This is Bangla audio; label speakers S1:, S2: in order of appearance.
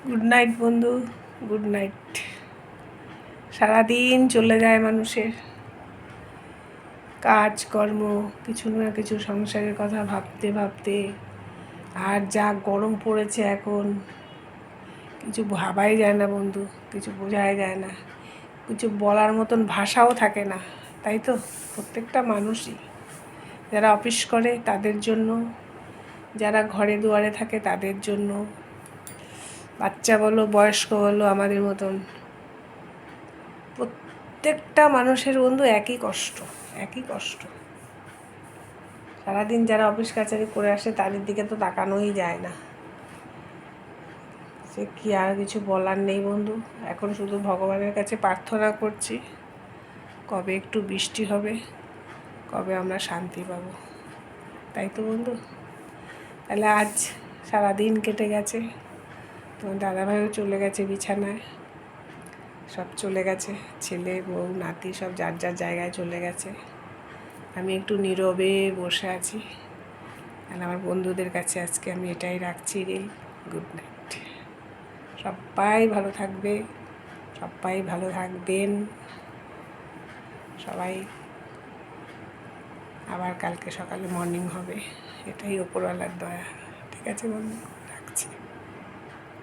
S1: গুড নাইট বন্ধু, গুড নাইট। সারাদিন চলে যায় মানুষের কাজকর্ম, কিছু না কিছু সংসারের কথা ভাবতে ভাবতে। আর যা গরম পড়েছে এখন, কিছু ভাবাই যায় না বন্ধু, কিছু বোঝাই যায় না, কিছু বলার মতন ভাষাও থাকে না। তাই তো প্রত্যেকটা মানুষই, যারা অফিস করে তাদের জন্য, যারা ঘরে দুয়ারে থাকে তাদের জন্য, বাচ্চা বলো বয়স্ক বলো আমাদের মতন, প্রত্যেকটা মানুষের বন্ধু একই কষ্ট, একই কষ্ট। সারাদিন যারা অফিস কাছারি করে আসে তাদের দিকে তো তাকানোই যায় না। সে কি আর কিছু বলার নেই বন্ধু। এখন শুধু ভগবানের কাছে প্রার্থনা করছি, কবে একটু বৃষ্টি হবে, কবে আমরা শান্তি পাবো। তাই তো বন্ধু। তাহলে আজ সারাদিন কেটে গেছে, তোমার দাদাভাইও চলে গেছে বিছানায়, সব চলে গেছে, ছেলে বউ নাতি সব যার যার জায়গায় চলে গেছে। আমি একটু নীরবে বসে আছি। আর আমার বন্ধুদের কাছে আজকে আমি এটাই রাখছি রে, গুড নাইট। সবাই ভালো থাকবে, সবাই ভালো থাকবেন, সবাই আবার কালকে সকালে মর্নিং হবে, এটাই ওপরওয়ালার দয়া। ঠিক আছে বন্ধু।